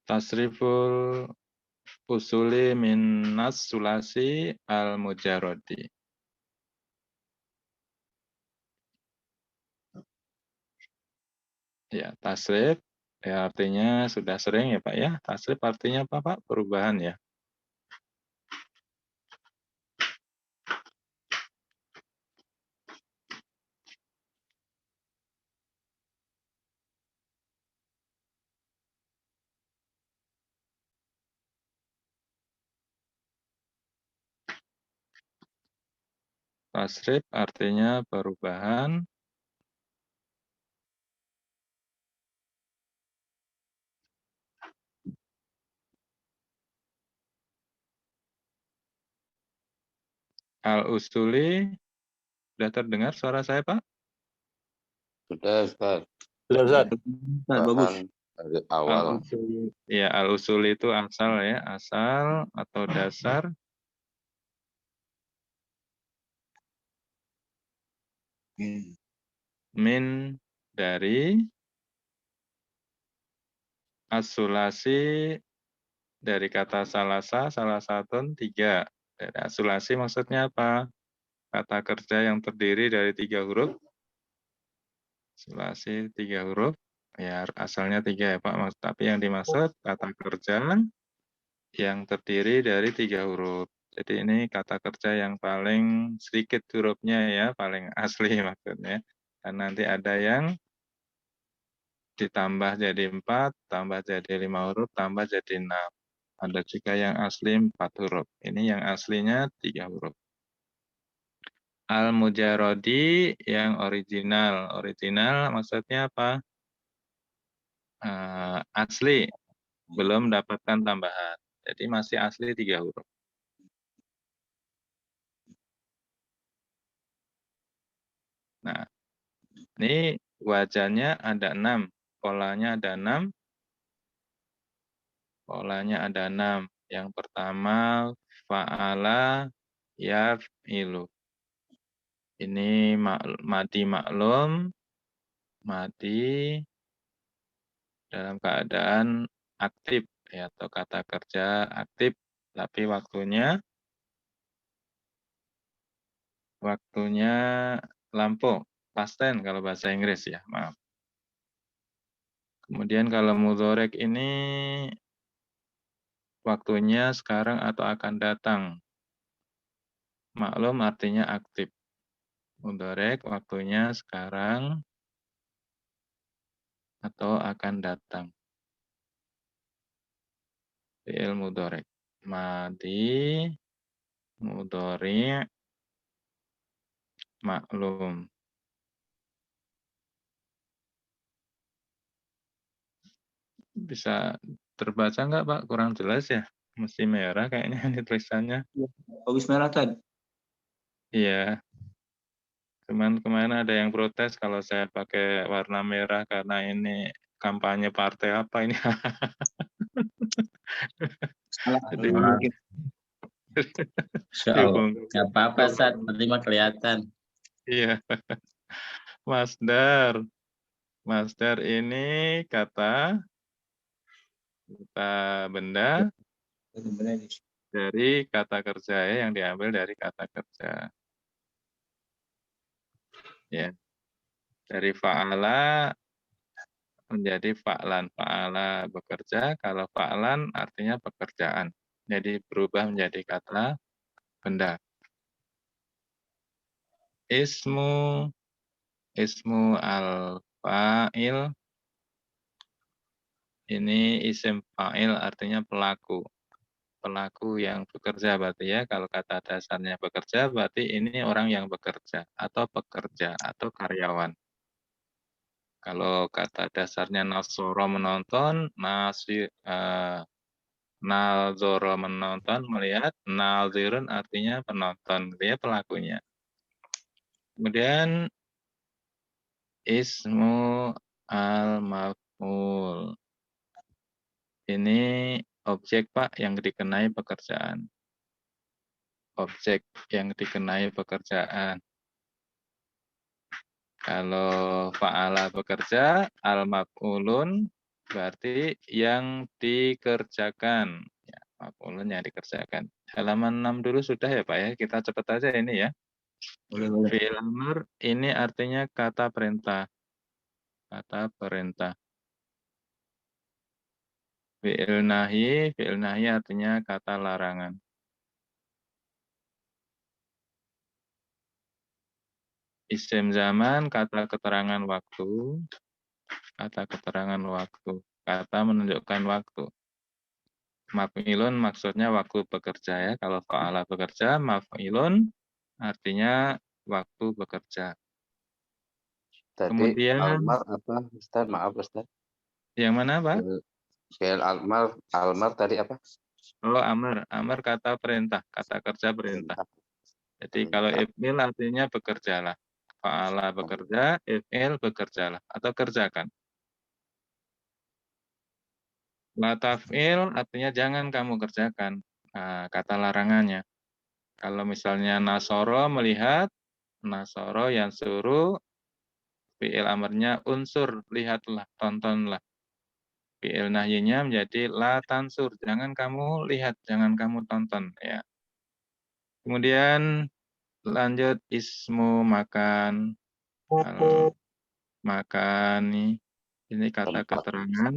Tasriful usuli minas sulasi al-mujarrodi. Ya, tasrif ya artinya sudah sering ya Pak ya. Tasrif artinya apa Pak? Perubahan ya. Tasrif artinya perubahan. Al-usuli, sudah terdengar suara saya Pak? Sudah, Ustaz. Sudah, Ustaz. Bagus. Bagus. Dari awal. Al-usul. Ya, al-usul itu asal ya, asal atau dasar. Min dari asulasi dari kata salasa, salah satu, tiga. Dari asulasi maksudnya apa? Kata kerja yang terdiri dari 3 huruf. Asulasi 3 huruf. Ya, asalnya 3 ya Pak. Tapi yang dimaksud kata kerja yang terdiri dari 3 huruf. Jadi ini kata kerja yang paling sedikit hurufnya ya, paling asli maksudnya. Dan nanti ada yang ditambah jadi 4, tambah jadi 5 huruf, tambah jadi 6. Ada juga yang asli 4 huruf. Ini yang aslinya 3 huruf. Al-mujarrodi yang original. Original maksudnya apa? Asli, belum mendapatkan tambahan. Jadi masih asli 3 huruf. Nah, ini wajahnya ada 6. Polanya ada 6. Polanya ada 6. Yang pertama, fa'ala yaf'ilu. Ini mati maklum, mati dalam keadaan aktif ya, atau kata kerja aktif, tapi waktunya lampu, past tense kalau bahasa Inggris ya, maaf. Kemudian kalau mudhorek ini waktunya sekarang atau akan datang. Maklum artinya aktif. Mudhorek waktunya sekarang atau akan datang. Fi'il mudhorek. Madi, mudhari, maklum. Bisa terbaca nggak Pak? Kurang jelas ya? Mesti merah kayaknya ini tulisannya. Bagus merah, Tad. Iya. Cuman kemarin ada yang protes kalau saya pakai warna merah karena ini kampanye partai apa ini. Salah. Jadi Mungkin. Insya Allah. Nggak apa-apa, dibungkus. Ustaz. Nanti mah kelihatan. Iya. Masdar. Masdar ini kata benda dari kata kerja ya, yang diambil dari kata kerja. Ya. Dari fa'ala menjadi fa'lan. Fa'ala bekerja, kalau fa'lan artinya pekerjaan. Jadi berubah menjadi kata benda. Ismu al-fa'il. Ini isim fa'il artinya pelaku. Pelaku yang bekerja berarti ya. Kalau kata dasarnya bekerja berarti ini orang yang bekerja. Atau pekerja atau karyawan. Kalau kata dasarnya nasoro menonton, nazoro menonton, melihat, nazirun artinya penonton, dia pelakunya. Kemudian ismu al-maf'ul. Ini objek Pak yang dikenai pekerjaan. Objek yang dikenai pekerjaan. Kalau fa'ala bekerja, al-maf'ulun berarti yang dikerjakan. Ya, maf'ulun yang dikerjakan. Halaman 6 dulu sudah ya Pak ya. Kita cepat aja ini ya. Boleh. Fi'il amr ini artinya kata perintah. Kata perintah. Fi'il nahi artinya kata larangan. Isim zaman, kata keterangan waktu. Kata keterangan waktu. Kata menunjukkan waktu. Maf'ilun maksudnya waktu bekerja ya. Kalau fa'ala bekerja, maf'ilun artinya waktu bekerja. Tadi Kemudian almar apa, Ustaz? Maaf, Ustaz. yang mana Pak? Fi'il almar tadi apa? Oh, amr. Amr kata perintah, kata kerja perintah. Perintah. Jadi kalau Perintah. if'il artinya bekerjalah. Fa'ala bekerja, if'il bekerjalah atau kerjakan. La taf'il artinya jangan kamu kerjakan. Nah, kata larangannya. Kalau misalnya nasoro melihat, nasoro yang suruh, fi'il amarnya unsur, lihatlah, tontonlah. Fi'il nahyinya menjadi la tansur, jangan kamu lihat, jangan kamu tonton. Ya. Kemudian lanjut ismu makan. Kalau makan ini kata Tempat. keterangan.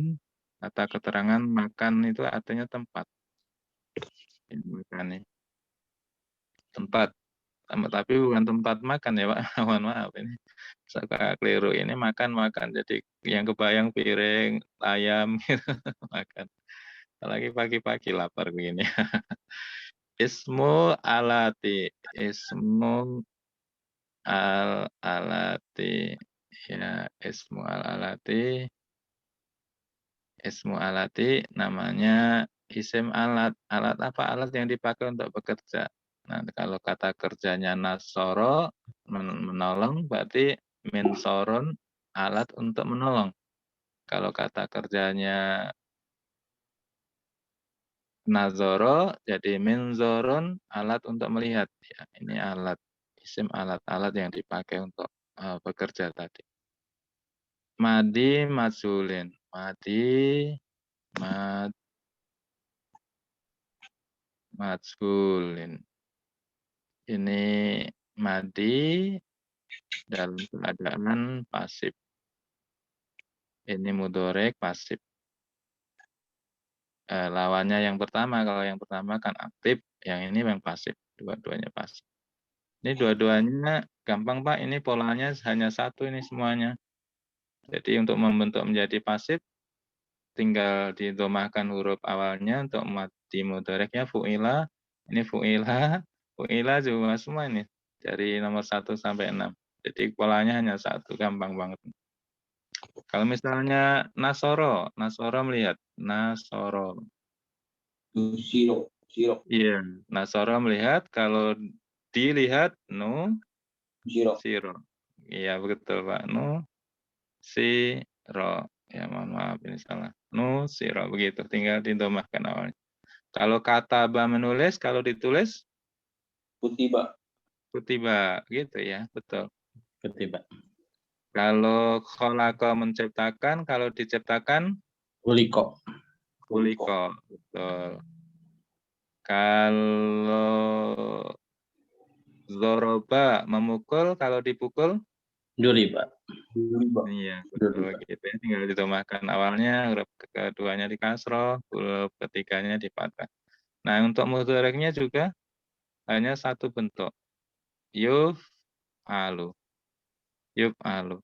Kata keterangan makan itu artinya tempat. Ini makan nih. Tempat. Tapi bukan tempat makan ya Pak. Mohon maaf ini. Suka keliru. Ini makan. Jadi yang kebayang piring, ayam gitu. Makan. Apalagi pagi-pagi lapar begini. Ismu alati. Ismu alati. Ya, ismu alati. Ismu alati namanya isim alat. Alat apa? Alat yang dipakai untuk bekerja. Nah, kalau kata kerjanya nasoro, menolong, berarti minsoron, alat untuk menolong. Kalau kata kerjanya nazoro, jadi minzoron, alat untuk melihat. Ya, ini alat, isim alat-alat yang dipakai untuk bekerja tadi. Madi matsulin. Madi matsulin. Ini madi dalam keadaan pasif. Ini mudorek pasif. Lawannya yang pertama, kalau yang pertama kan aktif, yang ini yang pasif. Dua-duanya pasif. Ini dua-duanya gampang Pak, ini polanya hanya satu ini semuanya. Jadi untuk membentuk menjadi pasif, tinggal didomahkan huruf awalnya untuk madi mudoreknya fu'ila. Ini fu'ila juga semua ini. Dari nomor 1 sampai 6. Jadi polanya hanya satu, gampang banget. Kalau misalnya nasoro melihat, nasoro. Siro. Iya, nasoro melihat, kalau dilihat, siro. Iya, betul Pak. Siro. Ya, mohon maaf ini salah. Siro, begitu. Tinggal didomahkan awalnya. Kalau kata ba menulis, kalau ditulis, kutiba. Gitu ya, betul. Ketiba. Kalau khalaqa menciptakan, kalau diciptakan, Uliko. betul. Kalau zoroba memukul, kalau dipukul, Duriba. iya, betul gitu ya. Tinggal ditomahkan awalnya, huruf keduanya di kasroh, huruf ketiganya di fathah. Nah, untuk mudhoreknya juga hanya satu bentuk. Yuf'alu. Yuf'alu.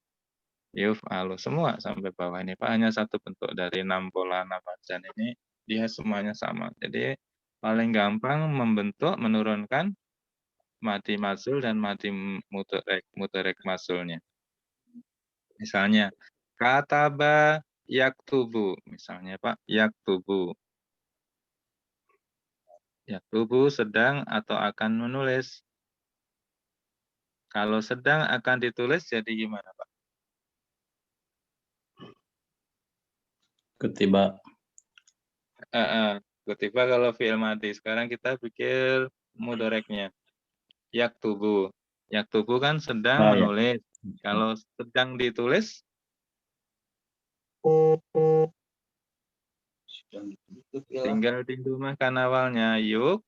Semua sampai bawah ini, Pak. Hanya satu bentuk dari 6 pola nafasan ini, dia semuanya sama. Jadi, paling gampang membentuk, menurunkan mati masul dan mati muterek masulnya. Misalnya, kataba yaktubu. Misalnya, Pak, yaktubu. Yaktubu sedang atau akan menulis. Kalau sedang akan ditulis, jadi gimana, Pak? Ketiba. Kutiba kalau fi'il mati. Sekarang kita pikir mudoreknya. Yaktubu. Yaktubu kan sedang Oh, ya. menulis. Kalau sedang ditulis, Tinggal di rumah kan awalnya yuk,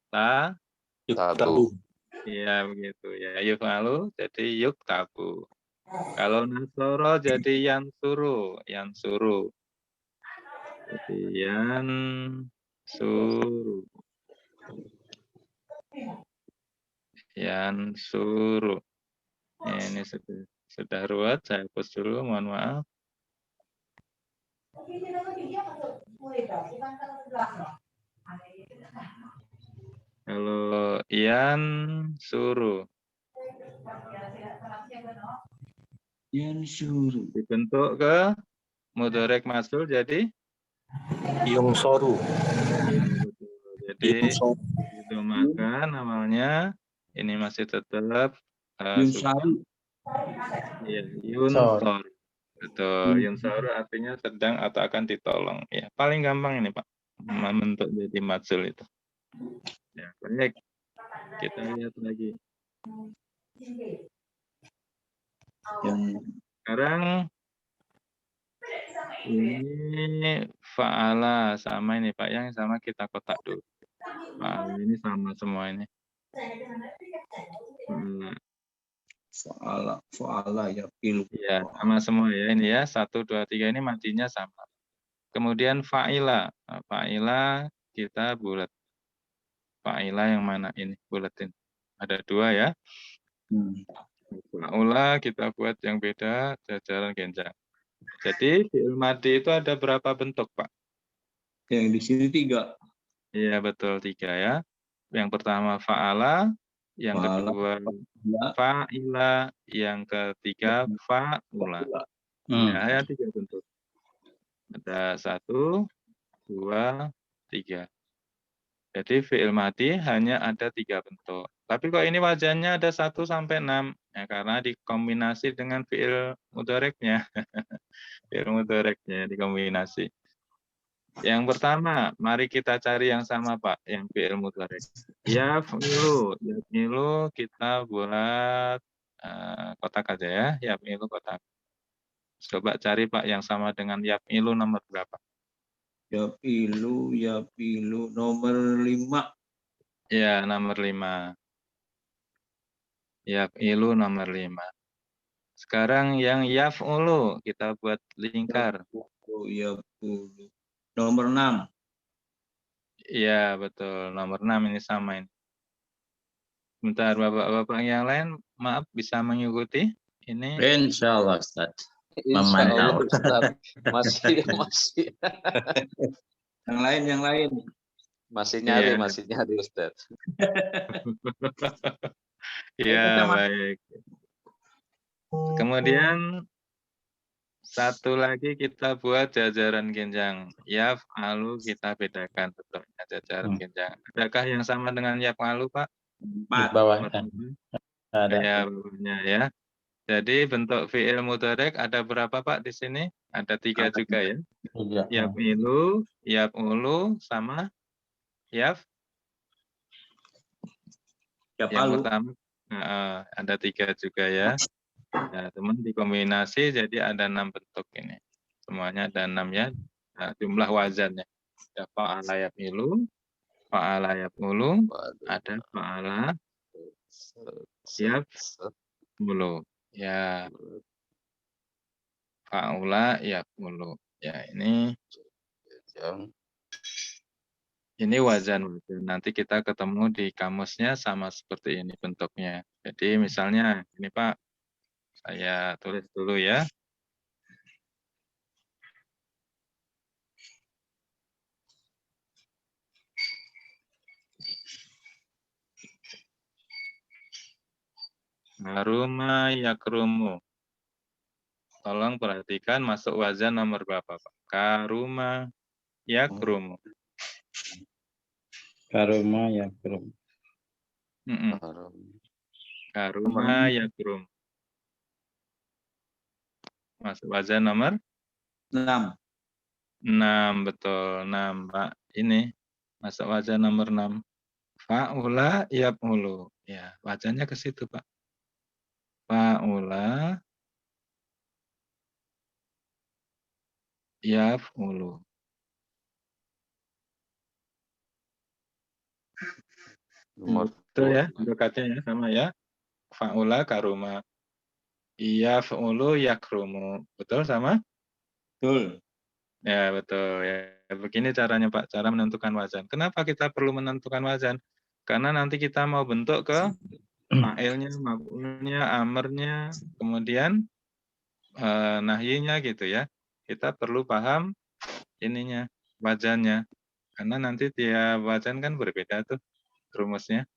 ta, Tabu. ya begitu ya. Yuk lalu jadi yuk tabu. Kalau nasoro jadi yansuru, yansuru. Jadi yansuru, yansuru. Ini sudah ruwet, saya hapus dulu, mohon maaf. Kalau Ian suruh Yansuru. dibentuk ke mudorek masul jadi Yungsoru. jadi itu makan awalnya ini masih tetap Yunsaru. ya, yunsor. Betul, yunsor artinya sedang atau akan ditolong. Ya, paling gampang ini Pak, membentuk jadi masul itu. Ya, baik. Kita lihat lagi. Yang Sekarang ini fa'ala sama ini Pak, yang sama kita kotak dulu. Fa'ala ini sama semua ini. Fa'ala ya pilu. Ya, sama semua ya ini ya. 1, 2, 3 ini matinya sama. Kemudian fa'ila. Nah, fa'ila kita bulat. Fa'ila yang mana ini? Buletin. Ada 2 ya. Fa'ula kita buat yang beda, jajaran genjang. Jadi fi'il madi itu ada berapa bentuk, Pak? Yang di sini 3. Iya, betul 3 ya. Yang pertama fa'ala, yang Fa'ala. kedua fa'ila, yang ketiga fa'ula. Ya, 3 bentuk. Ada 1, 2, 3. Jadi fi'il madi hanya ada 3 bentuk. Tapi kok ini wajannya ada 1 sampai 6? Ya, karena dikombinasi dengan fi'il mudhoreknya. Fi'il mudhoreknya dikombinasi. Yang pertama, mari kita cari yang sama Pak, yang fi'il mudhorek. Yaf'ilu kita buat kotak aja ya, yaf'ilu kotak. Coba cari Pak yang sama dengan yaf'ilu nomor berapa? Ya pilu nomor 5. Ya, nomor 5. Yaf'ilu nomor 5. Sekarang yang yaf'ulu kita buat lingkar. Ya pulu. Nomor 6. Iya, betul. Nomor 6 ini sama ini. Bentar, Bapak-bapak yang lain, maaf bisa mengikuti ini? Insya Allah, Ustaz. Insya Allah, Memantau. Ustaz. Masih Yang lain. masih Iya. nyari Ustaz. Iya, baik. Kemudian satu lagi kita buat jajaran genjang. Yaf'alu kita bedakan bentuknya jajaran genjang. Adakah yang sama dengan yaf'alu, Pak? 4. Bawah ada. Ya, bawahnya ya. Jadi bentuk fi'il mudhorek ada berapa Pak di sini? Ada 3 juga ya. Yaf'ilu, yaf'ulu, sama yaf. Yang Palu. pertama ada 3 juga ya. Nah, teman dikombinasi jadi ada 6 bentuk ini. Semuanya ada 6 ya. Nah, jumlah wazannya. Ada fa'ala yaf'ilu, fa'ala yaf'ulu, ada fa'ala yaf'ulu. Ya. Fa'ula yaf'ulu. Ya, ini wazan. Nanti kita ketemu di kamusnya sama seperti ini bentuknya. Jadi misalnya ini Pak, saya tulis dulu ya. Haruma yakrumu. Tolong perhatikan masuk wazan nomor berapa Pak? Karuma yakrumu. Karuma yakrum. Karuma yakrum. Masuk wazan nomor 6. 6, betul. 6, Pak. Ini masuk wazan nomor 6. Fa'ula yaf'ulu. Ya, wazannya ke situ, Pak. Fa'ula yaf'ulu. Nomor Betul ya, 2. dekatnya ya sama ya. Fa'ula karuma. Yaf'ulu yakrumu. Betul sama? Betul. Ya, betul ya. Begini caranya Pak, cara menentukan wazan. Kenapa kita perlu menentukan wazan? Karena nanti kita mau bentuk ke fa'ilnya, maf'ulnya, amarnya, kemudian nahyinya gitu ya. Kita perlu paham ininya, wazannya. Karena nanti tiap wazan kan berbeda tuh rumusnya.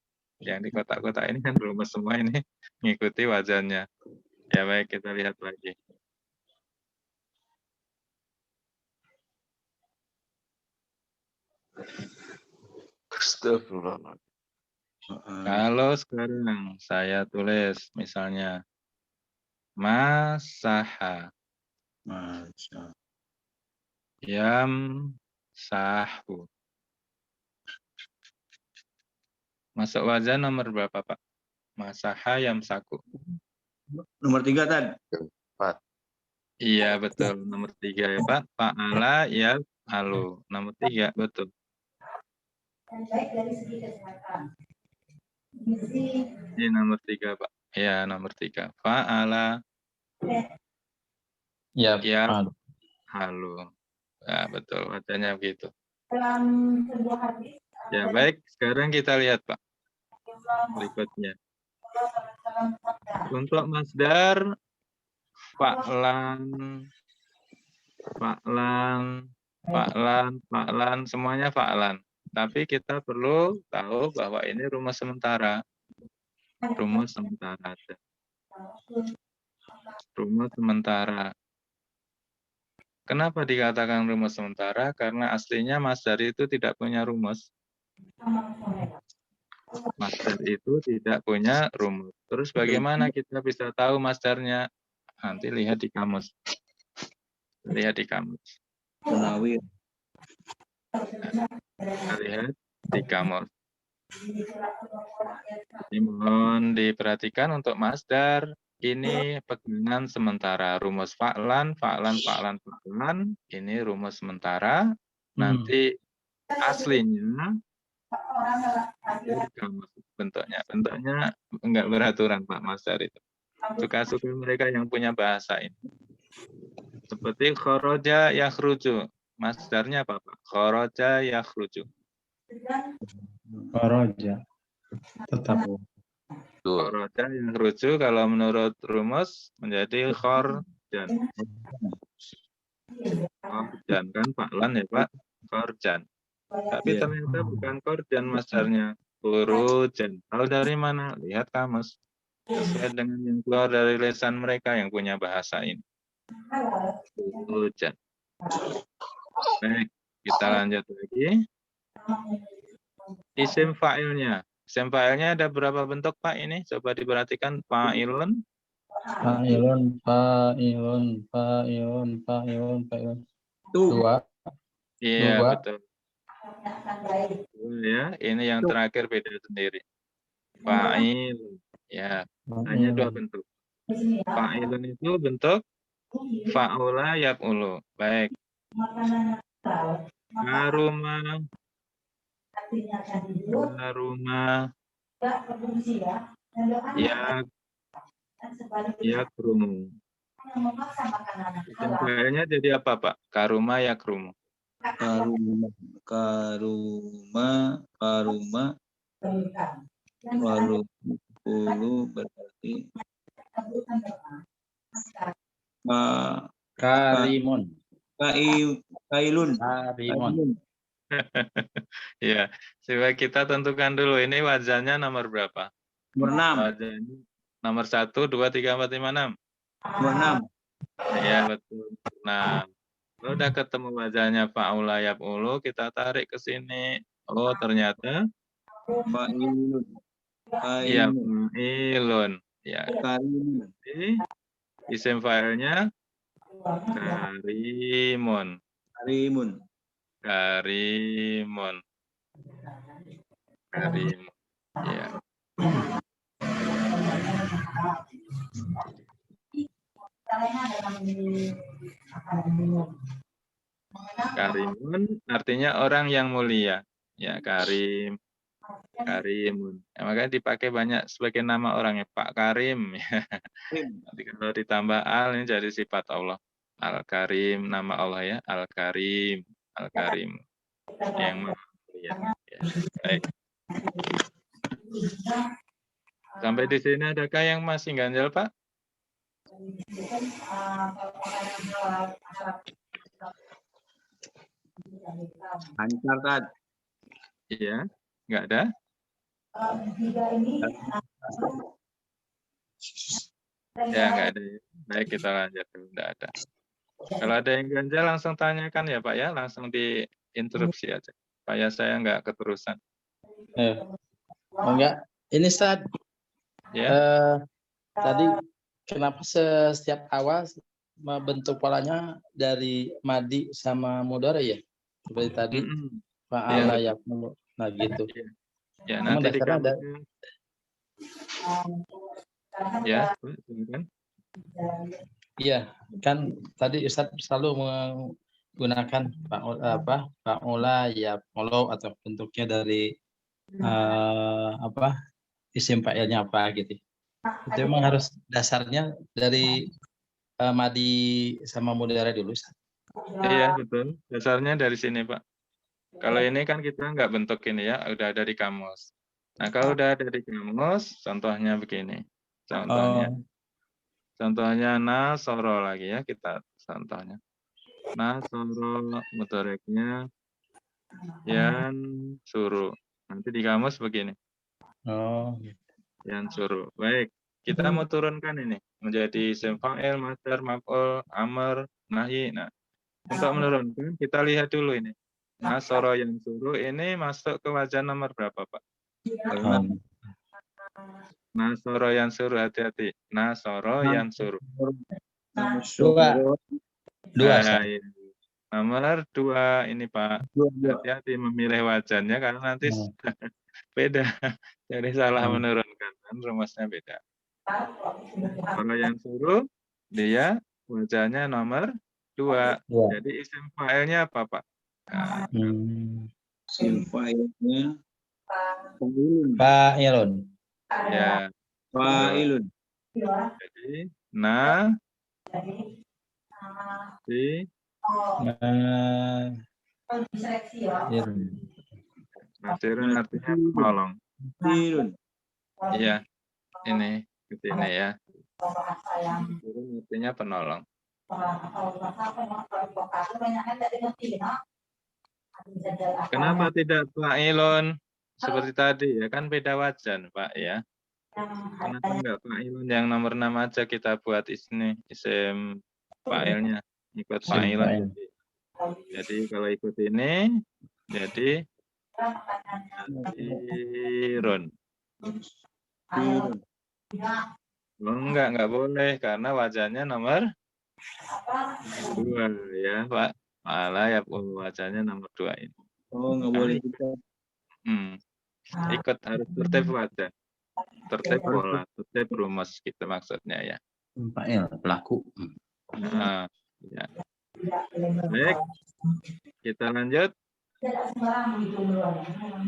Yang di kotak-kotak ini kan rumus semua ini mengikuti wazannya. Ya baik, kita lihat lagi. Astagfirullah. Kalau sekarang saya tulis misalnya masaha, Masya. yamsahu. Masuk wazan nomor berapa Pak? Masaha yamsaku. Nomor 3 Tan. 4. Iya betul, nomor 3 ya Pak. Fa'ala yaf'alu. Nomor 3 betul. Dan baik dari segi kesehatan. Ini nomor 3 Pak. Ya nomor 3. Fa'ala Ya, halu. Ya betul, wazannya begitu. Dalam sebuah hadis Ya baik, sekarang kita lihat Pak. Berikutnya. Untuk masdar fa'lan, semuanya fa'lan. Tapi kita perlu tahu bahwa ini rumus sementara. Rumus sementara. Rumus sementara. Kenapa dikatakan rumus sementara? Karena aslinya masdar itu tidak punya rumus. Masdar itu tidak punya rumus. Terus bagaimana kita bisa tahu masdarnya? Nanti lihat di kamus. Lihat di kamus. Munawir. Kita lihat di kamus. Ini mohon diperhatikan untuk masdar. Ini pegangan sementara. Rumus fa'lan. Ini rumus sementara. Nanti aslinya di kamus bentuknya. Bentuknya enggak beraturan Pak masdar itu. Suka-suka mereka yang punya bahasa ini. Seperti kharaja yakhruju. Masdarnya apa Pak? Kharaja yakhruju. Koroja. Tetap. Kharaja yakhruju kalau menurut rumus menjadi khorjan. Khorjan kan fa'lan ya Pak? Khorjan. Tapi ternyata bukan khorjan masdarnya. Khurujan. Tahu dari mana? Lihat kamus. Sesuai dengan yang keluar dari lisan mereka yang punya bahasa ini. Khurujan. Baik, kita lanjut lagi. Isim fa'ilnya. Isim fa'ilnya ada berapa bentuk Pak ini? Coba diperhatikan. Fa'ilun. Fa'ilun. Dua. Iya, Dua. betul. Ya, ini yang terakhir beda sendiri. Fa'il. Ya, hanya dua bentuk. Fa'ilun itu bentuk fa'ula yaf'ulu. Baik. Karuma. Yakrumu. Isim fa'ilnya jadi apa Pak? Karuma yakrumu. Karuma walukulu berarti Karimun. kailun. Ya, coba kita tentukan dulu ini wazannya nomor berapa? Nomor 6. Wazannya nomor 1, 2, 3, 4, 5, 6. Nomor 6. Ya, betul. Nah, kalau udah ketemu wazannya fa'ula yaf'ulu, kita tarik ke sini. Oh, ternyata Fa'ilun. iya, fa'ilun. Ya, Karimun. jadi isim fa'ilnya karimun. Karimun. Ya. Karimun artinya orang yang mulia. Ya, karim, karimun. Ya, makanya dipakai banyak sebagai nama orang ya, Pak Karim. Nanti kalau ditambah al ini jadi sifat Allah. Al-Karim, nama Allah ya, Al-Karim, Al-Karim. Yang maha mulia. Ya. Baik. Sampai di sini adakah yang masih ganjal, Pak? Lancar Tad. Iya, nggak ada? Ya, nggak ada. Baik, kita lanjut dulu. Nggak ada. Kalau ada yang ganjal langsung tanyakan ya, Pak ya. Langsung diinterupsi aja. Supaya saya nggak keterusan. Enggak. Ini Ustaz, Ya, tadi kenapa setiap awal bentuk polanya dari madi sama mudhari ya? Seperti tadi fa'ala Iya, yaf'ulu. Nah gitu. ya Emang nanti di dasarnya ada. kamusnya. Ya, silakan. Iya, kan tadi Ustaz selalu menggunakan fa'ula yaf'ulu atau bentuknya dari isim fa'ilnya apa gitu. Itu memang harus dasarnya dari madi sama mudhari dulu. Ustaz. Iya, betul. Dasarnya dari sini, Pak. Kalau ini kan kita nggak bentuk ini ya, udah ada di kamus. Nah, kalau udah ada di kamus, contohnya begini. Contohnya nasoro lagi ya, kita contohnya. Nasoro mudhareknya yan suruh. Nanti di kamus begini. Oh, Yan suruh. Baik, kita mau turunkan ini menjadi isim fa'il, masdar, maf'ul, amr, nahi. Nah, untuk menurunkan kita lihat dulu ini. Nasoro yang suruh ini masuk ke wajan nomor berapa, Pak? Nasoro yang suruh, hati-hati. Nasoro yang suruh. dua Nah, Ustaz. ini. Nomor 2 ini, Pak. Hati-hati memilih wajannya karena nanti beda. Jadi salah menurunkan. Kan rumusnya beda. Kalau yang suruh, dia wajannya nomor 2. Jadi isim fa'ilnya apa, Pak? Nah, Isim fa'ilnya Fa'ilun. ya. fa'ilun. Jadi, si, nasirun artinya penolong. Fa'ilun. Iya, ini, ini ya. Nasirun artinya penolong. Kenapa tidak fa'ilun? Seperti tadi ya, kan beda wajan, Pak ya. Kenapa enggak fa'ilun yang nomor 6 aja kita buat isim fa'ilnya ikut fa'ilun. Jadi kalau ikut ini jadi nasirun. Oh, enggak boleh karena wajannya nomor 2 ya, Pak. Malah ya wajannya nomor 2 ini. Oh, nggak boleh kita. Ikut harus tertib wajan. Tertib pola, tertib rumus gitu maksudnya ya. Fa'il, pelaku. Nah, ya. Baik, kita lanjut.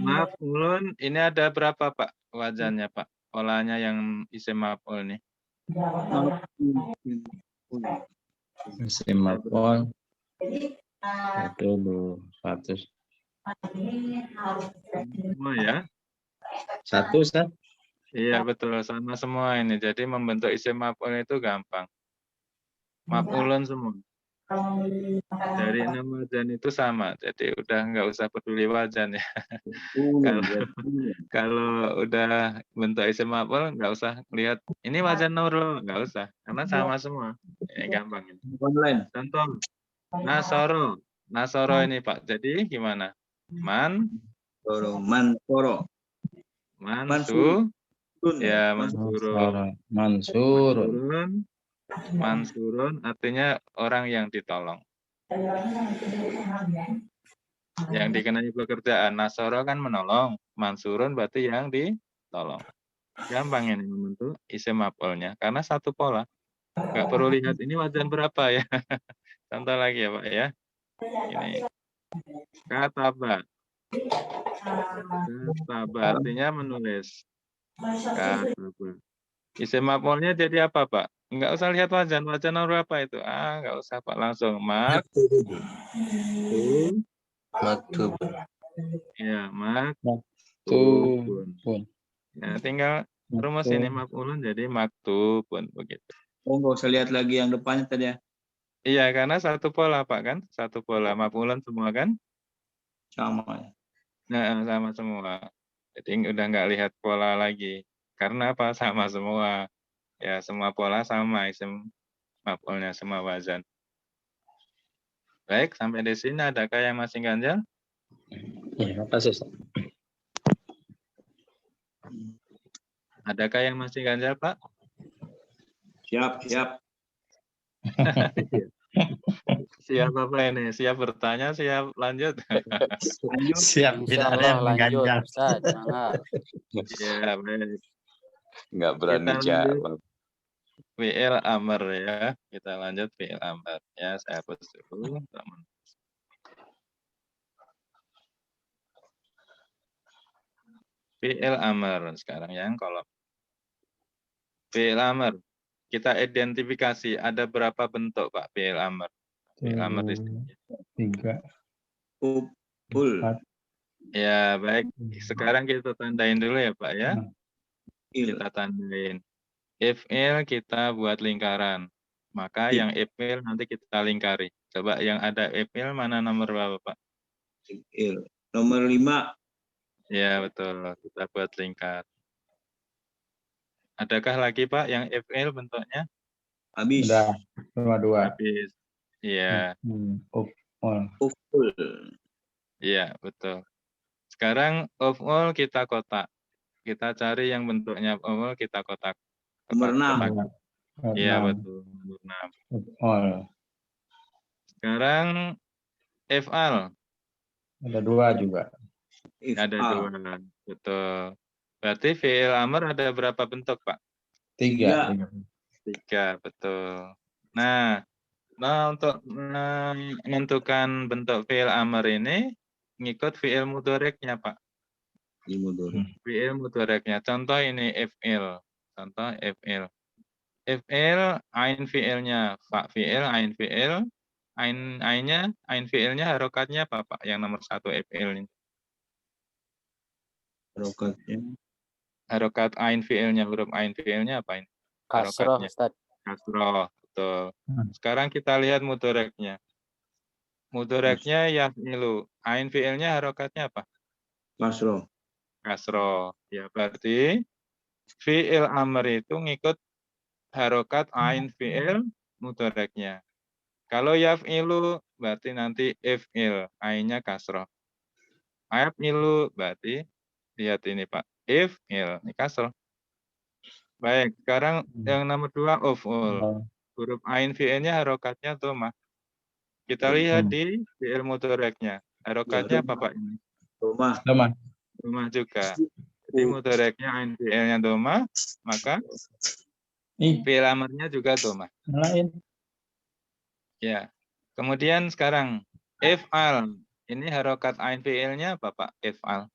Maf'ulun, ini ada berapa, Pak, wajannya, Pak? Polanya yang isim maf'ul nih. Isim maf'ul. Itu 100. Semua ya? 1 Ustaz. Iya, betul. Sama semua ini. Jadi membentuk isim maf'ul itu gampang. Maf'ulun semua. Dari 6 wajan itu sama. Jadi udah nggak usah peduli wajan ya. Kalau udah bentuk isim maf'ul nggak usah lihat ini wajan nomor, nggak usah karena sama semua. Ini gampang ini. Online. Contoh Nasoro ini, Pak. Jadi gimana? Mansuro. Ya, Mansurun artinya orang yang ditolong. Yang dikenai pekerjaan. Nasoro kan menolong. Mansurun berarti yang ditolong. Gampang ini membentuk isim maf'ulnya. Karena satu pola. Nggak perlu lihat ini wajan berapa ya. Contoh lagi ya, Pak ya. Ini kataba. Kataba artinya menulis. Kataba. Isim maf'ulnya jadi apa, Pak? Enggak usah lihat wajan. Wajan huruf apa itu? Enggak usah, Pak. Langsung Maktubun. maktub. Maktubun. Ya, maktubun. Maktubun. Ya, tinggal rumus ini maf'ulun jadi maktubun begitu. Oh, nggak usah lihat lagi yang depannya tadi ya. Iya, karena satu pola, Pak, kan? Satu pola maf'ulun semua kan? Sama ya. Nah, sama semua. Jadi udah nggak lihat pola lagi. Karena apa? Sama semua. Ya, semua pola sama isim maf'ulnya, semua wazan. Baik, sampai di sini adakah yang masih ganjal? Ya, makasih. Ustaz. Adakah yang masih ganjal, Pak? Siap, siap. Siap apa ini? Siap bertanya, siap lanjut? Lanjut. Siap, tidak ada yang lanjut, mengganjal. Ustaz. Semangat. Ya, baik. Nggak berani Kita jawab. fi'il amr ya. Kita lanjut fi'il amr. Ya, saya hapus dulu. Fi'il amr sekarang yang kolom. Fi'il amr. Kita identifikasi ada berapa bentuk, Pak, fi'il amr? Fi'il amr di sini. 3. Full. Ya, baik. Sekarang kita tandain dulu ya, Pak ya. Il. Kita tandain. If'il kita buat lingkaran. Maka yang if'il nanti kita lingkari. Coba yang ada if'il mana nomor berapa, Pak? Il. Nomor 5. Ya, betul. Kita buat lingkar. Adakah lagi, Pak, yang if'il bentuknya? Habis. Udah, cuma 2. Habis. Iya, Full. iya, betul. Sekarang uf'ul kita kotak. Kita cari yang bentuknya uf'ul kita kotak. Nomor 6. Kotak. Iya, betul. Nomor 6. Sekarang if'al. Ada 2 juga. Ada If'al. 2. Betul. Berarti fi'il amr ada berapa bentuk, Pak? 3. 3, betul. Nah, untuk menentukan bentuk fi'il amr ini ngikut fi'il mudhari'nya, Pak. Fi'il mudhari'nya. Contoh ini if'il. Contoh if'il. If'il ain fi'ilnya fa fi'il, ain fi'il. Ain fi'ilnya harokatnya apa, Pak? Yang nomor 1 if'il ini. Rokatnya. Harokat ain fi'ilnya, huruf ain fi'ilnya apa ini? Kasroh, Harokatnya. Ustaz. Kasroh, betul. Sekarang kita lihat mudhari'nya. Mudhari'nya yaf'ilu. Ain fi'ilnya harokatnya apa? Kasroh. Kasroh. Ya, berarti fi'il amr itu ngikut harokat ain fi'il mudhari'nya. Kalau yaf'ilu berarti nanti if'il, ainnya kasroh. Yaf'ilu berarti lihat ini, Pak. If'il, ini kasroh. Baik, sekarang yang nomor 2 uf'ul. Huruf ain fi'ilnya harokatnya dhammah. Kita lihat di fi'il mudhari'nya. Harokatnya apa, Pak ini? Rumah. Dhammah juga. Jadi mudhari'nya ain fi'ilnya dhammah, maka fi'il amrnya juga dhammah. Ya. Kemudian sekarang if'al. Ini harokat ain fi'ilnya apa, Pak? If'al.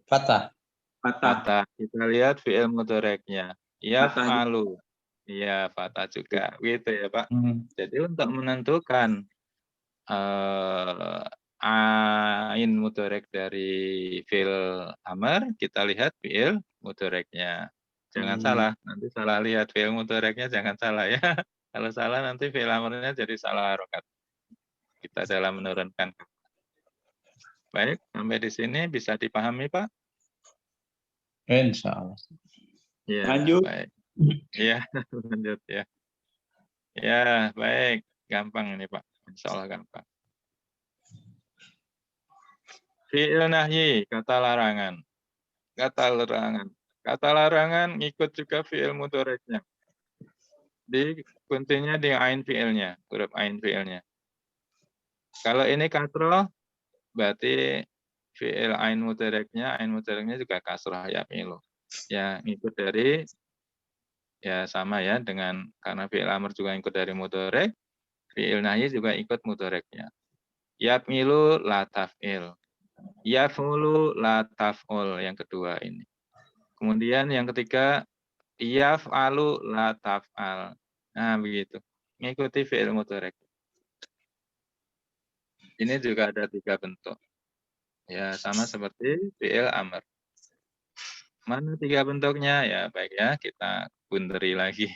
Fathah. Fathah. Kita lihat fi'il mudhari'nya. Yaf'alu. Iya, fathah juga. Gitu ya, Pak. Jadi untuk menentukan ain mudhari' dari fi'il amr, kita lihat fi'il mudhari'nya. Jangan salah, nanti salah lihat fi'il mudhari'nya, jangan salah ya. Kalau salah nanti fi'il amrnya jadi salah harokat. Kita dalam menurunkan. Baik, sampai di sini bisa dipahami, Pak? Insya Allah. Ya, Lanjut. baik. Iya, lanjut ya. Ya, baik. Gampang ini, Pak. Insya Allah gampang. Fi'il nahyi, kata larangan. Kata larangan. Kata larangan ngikut juga fi'il mudhari'nya. Kuntinya di ain fi'ilnya, huruf ain fi'ilnya. Kalau ini kasroh, berarti fi'il ain mudhari'nya juga kasroh ya fi'il. Ya, ngikut dari ya sama ya karena fi'il amr juga ikut dari mudhari', fi'il nahyi juga ikut mudhari'nya. Yaf'ilu la taf'il. Yaf'ulu la taf'ul yang kedua ini. Kemudian yang ketiga yaf'alu la taf'al. Nah, begitu. Mengikuti fi'il mudhari'. Ini juga ada 3 bentuk. Ya, sama seperti fi'il amr. Mana 3 bentuknya? Ya, baik ya, kita bunderi lagi.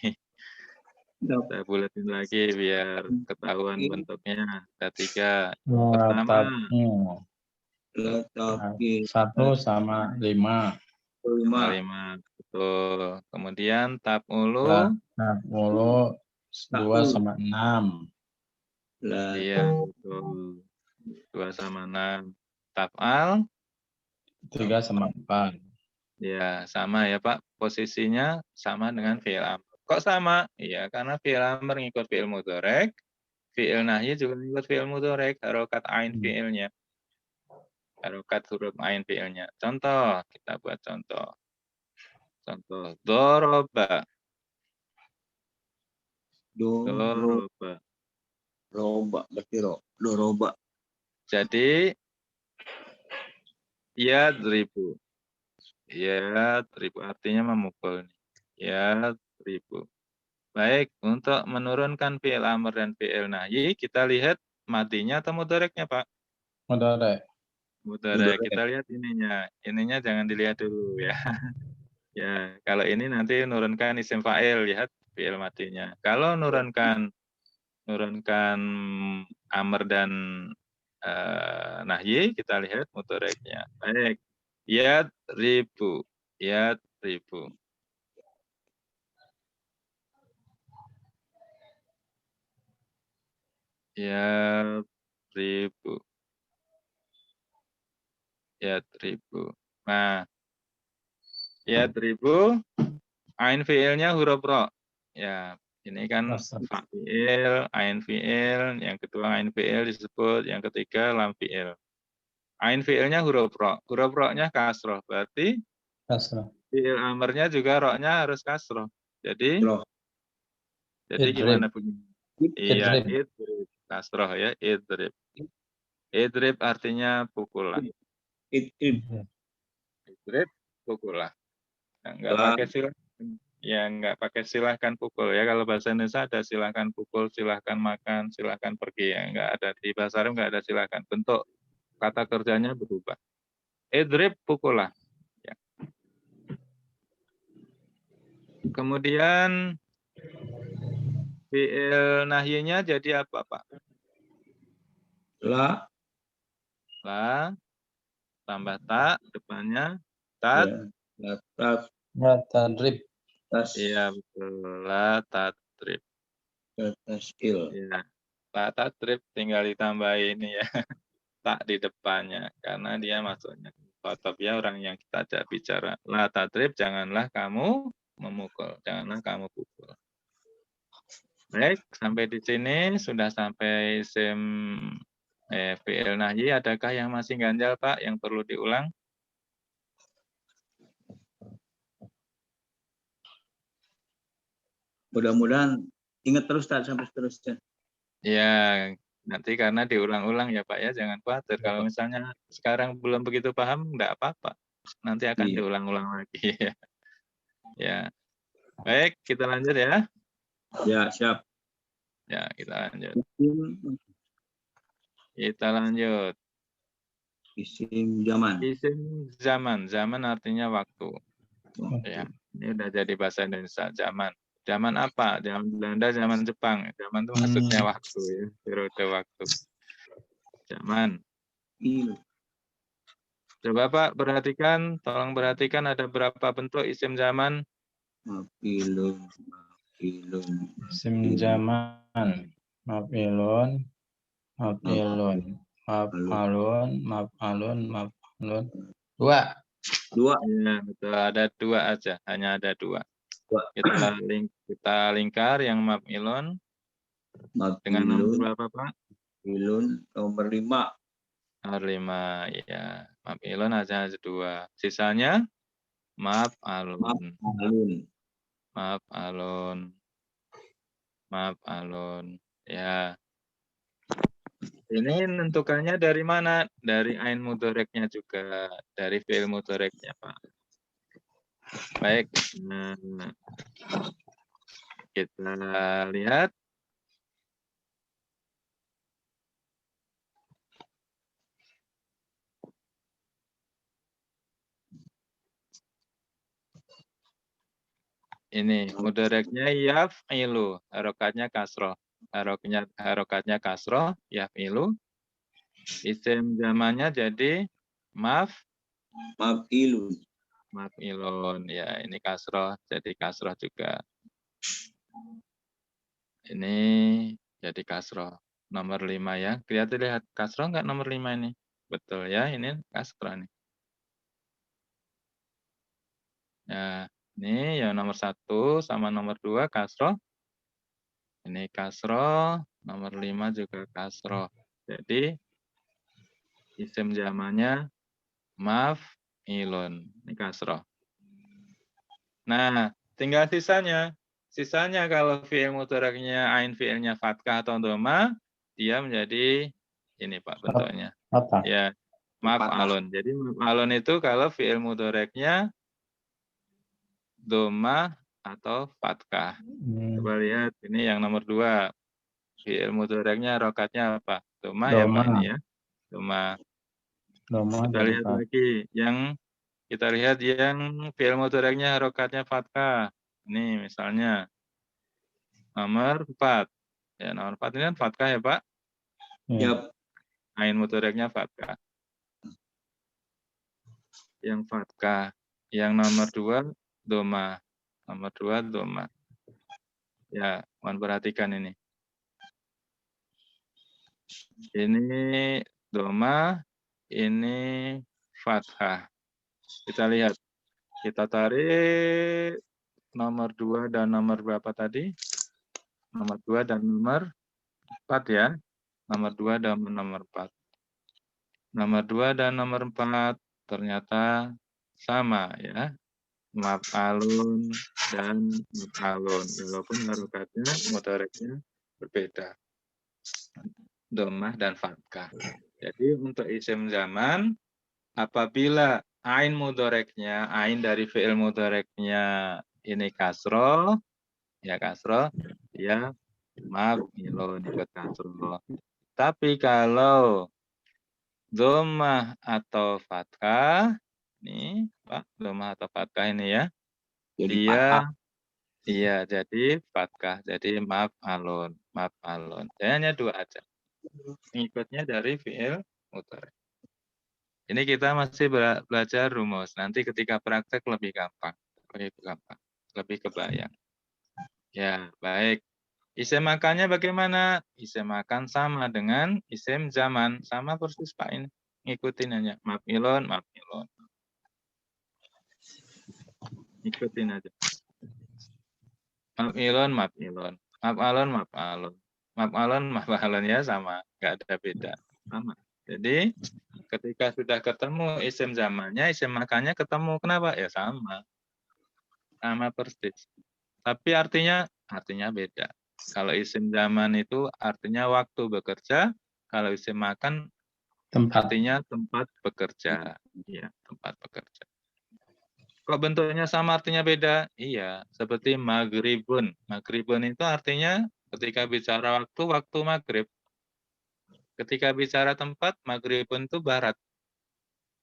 Kita buletin lagi biar ketahuan bentuknya. Ada 3. Pertama, Tapi 1 sama 5. 5. betul. Kemudian taf'ulu, 2 sama 6. iya betul. 2 sama 6. Taf'al, 3 sama 4. ya sama ya Pak. Posisinya sama dengan fi'il amr. Kok sama? Iya, karena fi'il amr ngikut fi'il mudhari', fi'il nahyi juga ngikut fi'il mudhari', harokat ain fi'ilnya. Harokat huruf ain fi'ilnya. Contoh, kita buat contoh. Contoh, doroba. Doroba. Roba. Berarti doroba. Jadi, yadribu. Yadribu artinya memukul. Yadribu. Baik, untuk menurunkan fi'il amr dan fi'il nahyi, kita lihat madinya atau mudhareknya, Pak? Mudhari'. Mudharek. Kita lihat ininya. Ininya jangan dilihat dulu ya. Ya, kalau ini nanti nurunkan isim fa'il, lihat fi'il madinya. Kalau nurunkan amr dan nahyi, kita lihat mudhareknya. Baik. Yadribu. Yadribu. Yadribu. Yadribu. Nah, yadribu, ain fi'ilnya huruf ro. Ya, ini kan fa'il, ain fi'il, yang kedua ain fi'il disebut, yang ketiga lam fi'il. Ain fi'ilnya huruf ro. Huruf ro-nya kasroh. Berarti Kasrah. fi'il amarnya juga ro-nya harus kasroh. Jadi Roh. gimana bunyinya? Iya, Idrib. idrib. Kasroh ya, idrib. Idrib artinya pukullah. Idrib, pukullah. Enggak pakai silahkan. Ya, enggak pakai silahkan pukul ya. Kalau bahasa Indonesia ada silahkan pukul, silahkan makan, silahkan pergi ya. Enggak ada. Di bahasa Arab enggak ada silahkan. Bentuk kata kerjanya berubah. Idrib, pukullah. Ya. Kemudian fi'il nahyinya jadi apa, Pak? La. La, tambah tak, depannya tat. Ya. La. Tadrib. Iya, betul. La, tatrib. Taskil. Iya. La, tatrib tinggal ditambah ini ya. Tak di depannya. Karena dia masuknya khotob ya, orang yang kita ajak bicara. La, tatrib, janganlah kamu memukul. Janganlah kamu pukul. Baik, sampai di sini sudah sampai isim fi'il nahyi. Adakah yang masih ganjal, Pak, yang perlu diulang? Mudah-mudahan ingat terus tak sampai seterusnya. Ya, nanti karena diulang-ulang ya, Pak ya. Jangan khawatir. Kalau misalnya sekarang belum begitu paham, enggak apa-apa. Nanti akan diulang-ulang lagi ya. Ya. Baik, kita lanjut ya. Ya, siap. Ya, kita lanjut. Kita lanjut. Isim zaman. Isim zaman. Zaman artinya waktu. Ya, ini udah jadi bahasa Indonesia. Zaman. Zaman apa? Zaman Belanda, zaman Jepang. Zaman itu maksudnya waktu ya. Periode waktu. Zaman. Coba Pak perhatikan, tolong perhatikan ada berapa bentuk isim zaman? Mafilun. Isim zaman. Maf'ilun. Maf'ilun. Maf'alun. 2. Ya, betul. Ada 2 aja. Hanya ada 2. Kita lingkar yang maf'ilun. Dengan nomor berapa Pak? Mafilun nomor 5. Nomor 5. Ya. Maf'ilun aja 2. Sisanya maf'alun. Maf'alun. Ya. Ini menentukannya dari mana? Dari ain mudhoreknya juga, dari fi'il mudhoreknya, Pak. Baik, nah, kita lihat. Ini mudhoreknya yaf'ilu, harokatnya kasroh. Harokatnya kasroh, yaf'ilu. Isim zamannya jadi Maf'ilun. maf'ilun. Ya, ini kasroh, jadi kasroh juga. Ini jadi kasroh. Nomor 5 ya. Kelihatan lihat kasroh nggak nomor 5 ini? Betul ya, ini kasroh nih. Nah, ini yang nomor 1 sama nomor 2 kasroh. Ini kasroh, nomor 5 juga kasroh. Jadi isim zamannya maf'ilun. Ini kasroh. Nah, tinggal sisanya. Sisanya kalau fi'il mudhoreknya ain fi'ilnya fathah atau dhamma, dia menjadi ini Pak bentuknya. Apa? Ya, maf'alun. Jadi maf'alun itu kalau fi'il mudhoreknya dhamma atau fathah. Coba lihat ini yang nomor 2. Fi'il mudhoreknya rokatnya apa? Dhamma ya Pak ini ya. Dhamma. Kita lihat lagi yang kita lihat yang fi'il mudhoreknya harokatnya fathah. Ini misalnya nomor 4. Ya, nomor 4 ini kan fathah ya, Pak? Yap. Ain mudhoreknya fathah. Yang fathah. Yang nomor 2 dhamma. Nomor 2 dhamma. Ya, mohon perhatikan ini. Ini dhamma, ini fathah. Kita lihat. Kita tarik nomor 2 dan nomor berapa tadi? Nomor 2 dan nomor 4 ya. Nomor 2 dan nomor 4. Nomor 2 dan nomor 4 ternyata sama ya. Maf'alun dan maf'alun. Walaupun harokatnya, mudhoreknya berbeda. Dhammah dan fathah. Jadi untuk isim zaman, apabila ain mudhoreknya, ain dari fi'il mudhoreknya ini kasroh, ya kasroh, ya maf'ilun ikut kasroh. Tapi kalau dhammah atau fathah, ini Pak, dhammah atau fathah ini ya, Jadi dia fathah. iya jadi fathah, jadi maf'alun, maf'alun. Hanya 2 aja. Ngikutnya dari fi'il mudhari'. Ini kita masih belajar rumus. Nanti ketika praktek lebih gampang. Lebih kebayang. Ya, baik. Isim makannya bagaimana? Isim makan sama dengan isim zaman. Sama persis Pak ini. Ngikutin aja. Maf'ilun, maf'ilun. Ngikutin aja. Maf'ilun, maf'ilun. Maf'alun, maf'alun. Maf'alun, maf'alun ya sama. Nggak ada beda. Sama. Jadi ketika sudah ketemu isim zamannya, isim makannya ketemu. Kenapa? Ya sama. Sama persis. Tapi artinya beda. Kalau isim zaman itu artinya waktu bekerja, kalau isim makan artinya tempat bekerja. Iya, tempat bekerja. Kok bentuknya sama artinya beda? Iya, seperti maghribun. Maghribun itu artinya ketika bicara waktu maghrib. Ketika bicara tempat, maghribun itu barat.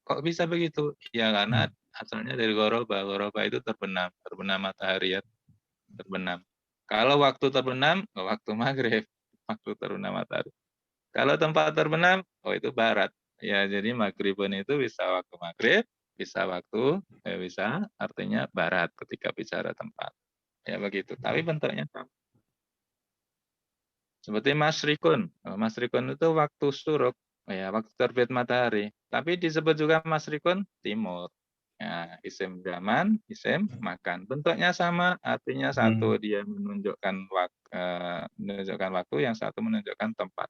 Kok bisa begitu? Ya karena asalnya dari goroba. Goroba itu terbenam matahari ya, terbenam. Kalau waktu terbenam, waktu maghrib, waktu terbenam matahari. Kalau tempat terbenam, itu barat. Ya, jadi maghribun itu bisa waktu maghrib, bisa artinya barat ketika bicara tempat. Ya begitu. Tapi bentuknya sama. Seperti masrikun. Masrikun itu waktu suruk, ya waktu terbit matahari. Tapi disebut juga masrikun timur. Ya, isim zaman, isim makan. Bentuknya sama, artinya satu dia menunjukkan waktu, yang satu menunjukkan tempat.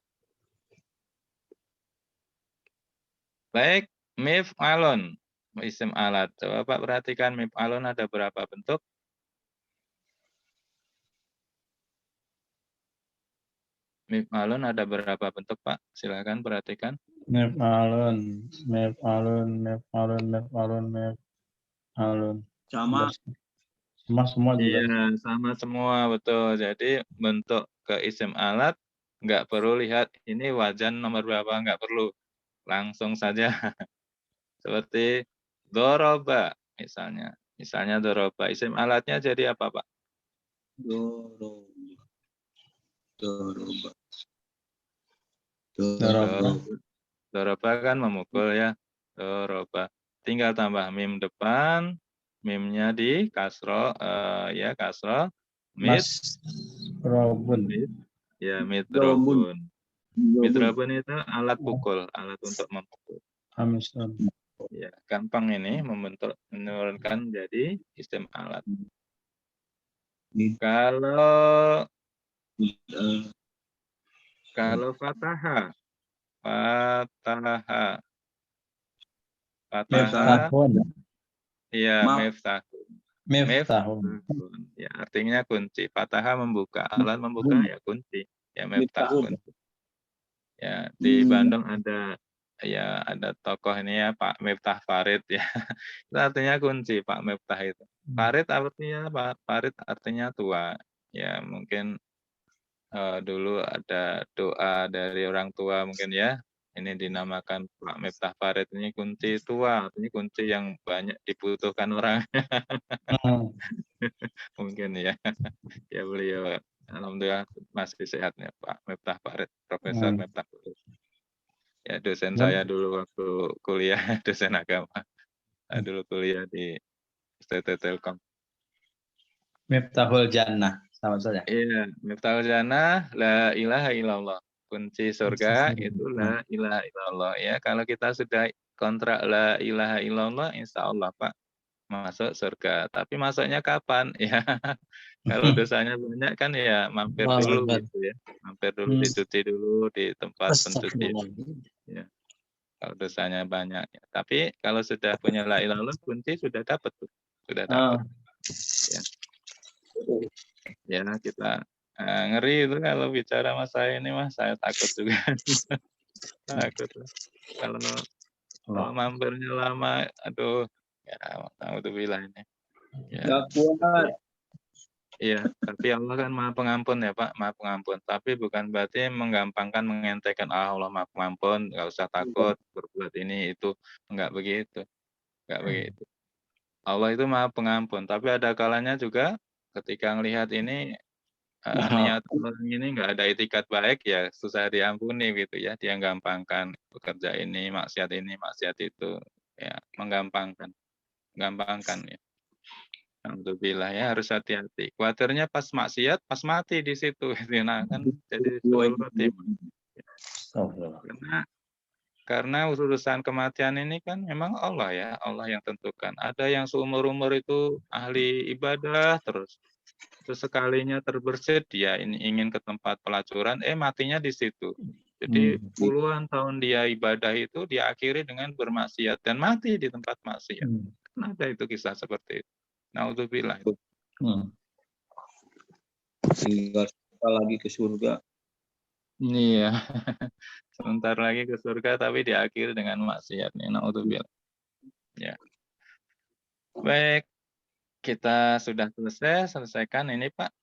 Baik, mif'alun, isim alat. Coba Pak perhatikan mif'alun ada berapa bentuk? Mif'alun ada berapa bentuk, Pak? Silakan perhatikan. Mef'alun, mef'alun, mef'alun, mef'alun, mef'alun. Sama. Semua juga. Iya, sama semua, betul. Jadi bentuk ke isim alat nggak perlu lihat ini wajan nomor berapa, nggak perlu. Langsung saja seperti doroba misalnya. Misalnya doroba, isim alatnya jadi apa, Pak? Doroba. Doroba. Doroba. Doroba kan memukul ya. Doroba. Tinggal tambah mim depan, mimnya di kasro, ya kasro. Mit, Mas Robun. ya mitrobun. Mitrobun itu alat pukul, alat untuk memukul. Amisun. Ya, gampang ini menurunkan jadi isim alat. Kalau fataha, fataha, Miftahun. iya Maaf. miftahun. Miftahun. Ya, artinya kunci. Fataha membuka, alat membuka ya kunci. Ya miftah kunci. Ya, di Bandung ada tokoh ini ya Pak Miftah Farid ya. Itu artinya kunci Pak Miftah itu. Farid artinya apa? Farid artinya tua. Ya, mungkin dulu ada doa dari orang tua mungkin ya. Ini dinamakan Pak Miftah Farid ini kunci tua, artinya kunci yang banyak dibutuhkan orang. Mungkin ya. Ya beliau alhamdulillah masih sehat ya Pak Miftah Farid, Profesor Miftah Farid. Ya dosen saya dulu waktu kuliah, dosen agama. Dulu kuliah di STT Telkom. Miftahul Jannah. Sama saja. Iya, Miftahul Jannah, la ilaha illallah. Kunci surga itu la ilaha illallah. Ya, kalau kita sudah kontrak la ilaha illallah, insya Allah Pak masuk surga. Tapi masuknya kapan? Ya, kalau dosanya banyak kan ya mampir dulu gitu ya. Mampir dulu dicuci dulu di tempat pencucian. Ya. Kalau dosanya banyak. Ya. Tapi kalau sudah punya la ilaha illallah, kunci sudah dapat tuh. Sudah dapat. Ya. Ya, kita ngeri itu kalau bicara sama saya ini Mas, saya takut juga. Takut. Kalau mampirnya lama, aduh, ya alhamdulillah ini. Ya. kuat. Iya, tapi Allah kan Maha Pengampun ya Pak, Maha Pengampun. Tapi bukan berarti menggampangkan, mengentengkan Allah Maha Pengampun, nggak usah takut berbuat ini itu, nggak begitu, nggak begitu. Allah itu Maha Pengampun, tapi ada kalanya juga ketika melihat ini niat orang ini nggak ada itikat baik ya susah diampuni gitu ya, dia gampangkan bekerja ini, maksiat itu, ya menggampangkan ya. Alhamdulillah ya harus hati-hati. Khawatirnya pas maksiat, pas mati di situ. Nah kan jadi suul khotimah. Karena urusan kematian ini kan memang Allah ya, Allah yang tentukan. Ada yang seumur-umur itu ahli ibadah terus sekalinya terbersit dia ini ingin ke tempat pelacuran, matinya di situ. Jadi puluhan tahun dia ibadah itu diakhiri dengan bermaksiat dan mati di tempat maksiat. Kan ada itu kisah seperti itu. Naudzubillah. Tinggal lagi ke surga. Iya. Sebentar lagi ke surga tapi diakhiri dengan maksiat. Naudzubillah. Ya. Baik. Kita sudah selesaikan ini Pak.